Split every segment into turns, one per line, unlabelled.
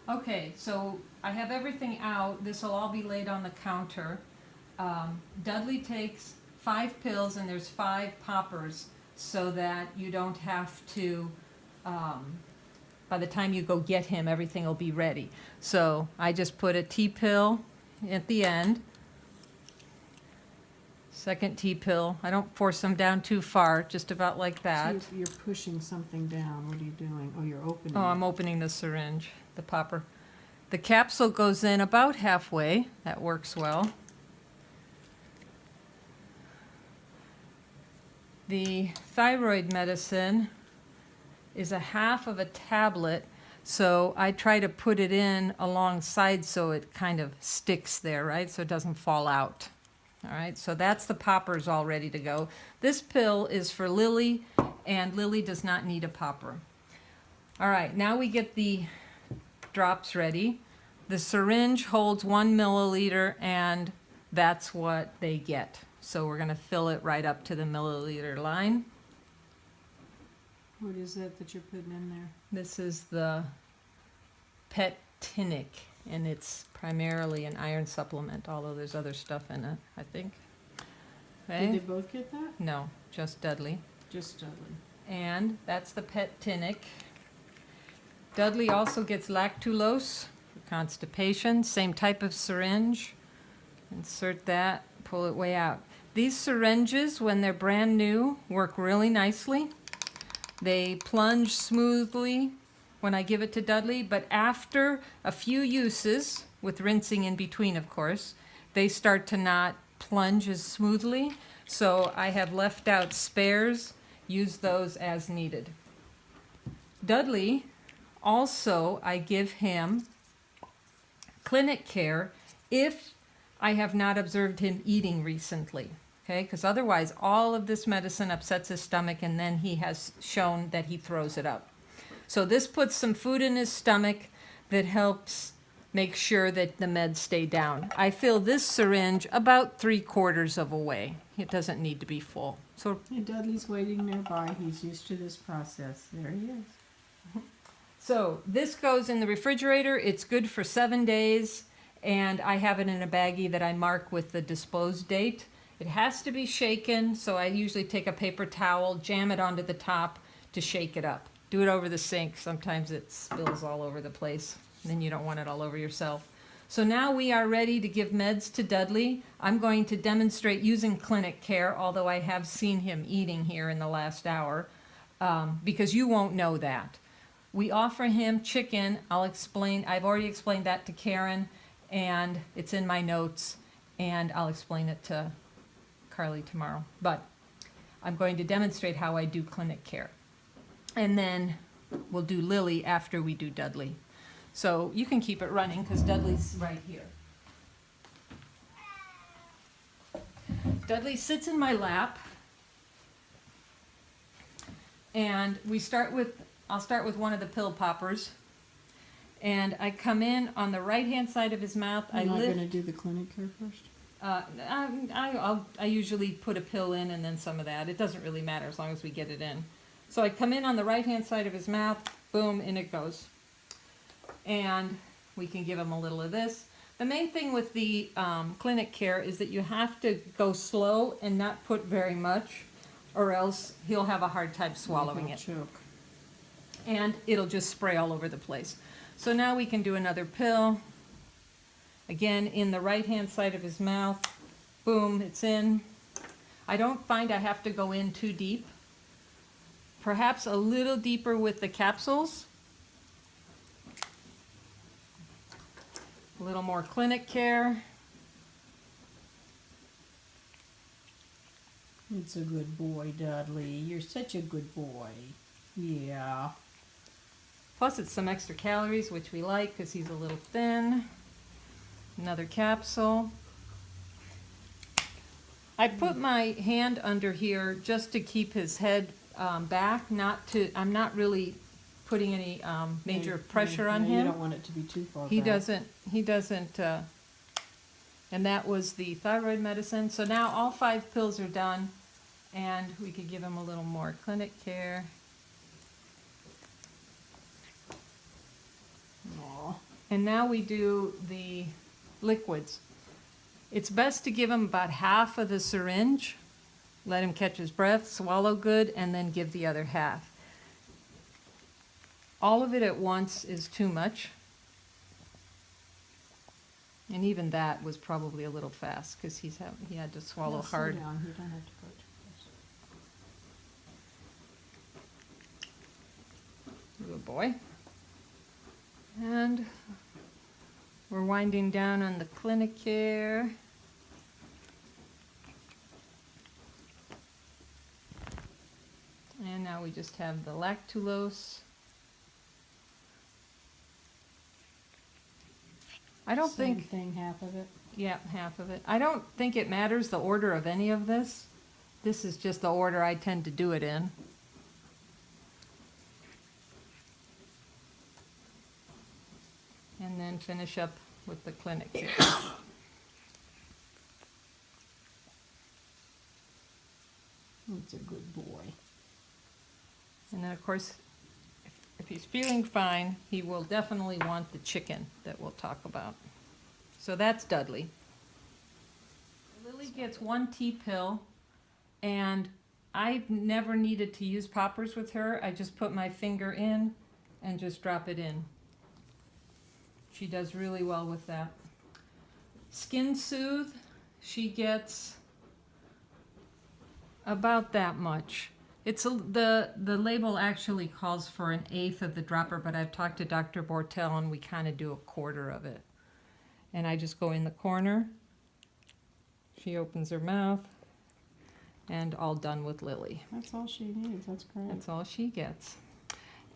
Okay, so I have everything out. This will all be laid on the counter. Dudley takes 5 pills and there's 5 poppers so that you don't have to, by the time you go get him, everything will be ready. So I just put a T-pill at the end. Second T-pill. I don't force them down too far, just about like that.
So you're pushing something down. What are you doing? Oh, you're opening
Oh, I'm
it.
opening the syringe, the popper. The capsule goes in about halfway. That works well. The thyroid medicine is a half of a tablet, so I try to put it in alongside so it kind of sticks there, right? So it doesn't fall out. All right, so that's the poppers all ready to go. This pill is for Lilly, and Lilly does not need a popper. All right, now we get the drops ready. The syringe holds 1 milliliter, and that's what they get. So we're going to fill it right up to the milliliter line.
What is that you're putting in there?
This is the Petinic, and it's primarily an iron supplement, although there's other stuff in it, I think.
Did they
Okay?
both get that?
No, just Dudley.
Just Dudley.
And that's the Petinic. Dudley also gets lactulose for constipation, same type of syringe. Insert that, pull it way out. These syringes, when they're brand new, work really nicely. They plunge smoothly when I give it to Dudley, but after a few uses, with rinsing in between, of course, they start to not plunge as smoothly. So I have left out spares, use those as needed. Dudley, also, I give him clinic care if I have not observed him eating recently. Okay, because otherwise all of this medicine upsets his stomach and then he has shown that he throws it up. So this puts some food in his stomach that helps make sure that the meds stay down. I fill this syringe about 3/4 of a way. It doesn't need to be full. So,
Hey, Dudley's waiting nearby. He's used to this process. There he is.
so this goes in the refrigerator. It's good for 7 days, and I have it in a baggie that I mark with the dispose date. It has to be shaken, so I usually take a paper towel, jam it onto the top to shake it up. Do it over the sink. Sometimes it spills all over the place, and then you don't want it all over yourself. So now we are ready to give meds to Dudley. I'm going to demonstrate using clinic care, although I have seen him eating here in the last hour, because you won't know that. We offer him chicken. I've already explained that to Karen, and it's in my notes, and I'll explain it to Carly tomorrow. But I'm going to demonstrate how I do clinic care. And then we'll do Lilly after we do Dudley. So you can keep it running because Dudley's right here. Dudley sits in my lap. And I'll start with one of the pill poppers. And I come in on the right-hand side of his mouth.
You're not going to do the clinic care first?
I usually put a pill in and then some of that. It doesn't really matter as long as we get it in. So I come in on the right-hand side of his mouth, boom, in it goes. And we can give him a little of this. The main thing with the clinic care is that you have to go slow and not put very much, or else he'll have a hard time swallowing it.
Choke.
And it'll just spray all over the place. So now we can do another pill. Again, in the right-hand side of his mouth. Boom, it's in. I don't find I have to go in too deep. Perhaps a little deeper with the capsules. A little more clinic care.
It's a good boy, Dudley. You're such a good boy. Yeah.
Plus it's some extra calories, which we like because he's a little thin. Another capsule. I put my hand under here just to keep his head back. I'm not really putting any major pressure on him.
You don't want it to be too far
He
back.
doesn't, and that was the thyroid medicine. So now all 5 pills are done, and we could give him a little more clinic care.
Aw.
And now we do the liquids. It's best to give him about half of the syringe, let him catch his breath, swallow good, and then give the other half. All of it at once is too much. And even that was probably a little fast because he had to swallow
Yeah, slow
hard.
down. You don't have to go too fast.
Good boy. And we're winding down on the clinic here. And now we just have the lactulose. I don't
Same
think,
thing, half of it.
yeah, half of it. I don't think it matters the order of any of this. This is just the order I tend to do it in. And then finish up with the clinic here.
It's a good boy.
And then, of course, if he's feeling fine, he will definitely want the chicken that we'll talk about. So that's Dudley. Lily gets 1 T-pill, and I've never needed to use poppers with her. I just put my finger in and just drop it in. She does really well with that. Skin Soothe, she gets about that much. The label actually calls for 1/8 of the dropper, but I've talked to Dr. Bortel and we kind of do 1/4 of it. And I just go in the corner. She opens her mouth, and all done with Lily.
That's all she needs. That's great.
That's all she gets.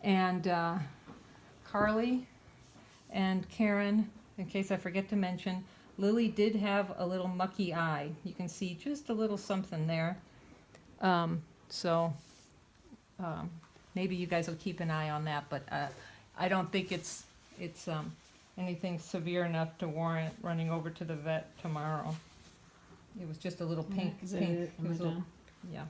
And Carly and Karen, in case I forget to mention, Lily did have a little mucky eye. You can see just a little something there. Maybe you guys will keep an eye on that, but I don't think it's anything severe enough to warrant running over to the vet tomorrow. It was just a little pink.
Is that
pink.
it? Am I
was a little-
done?
Yeah.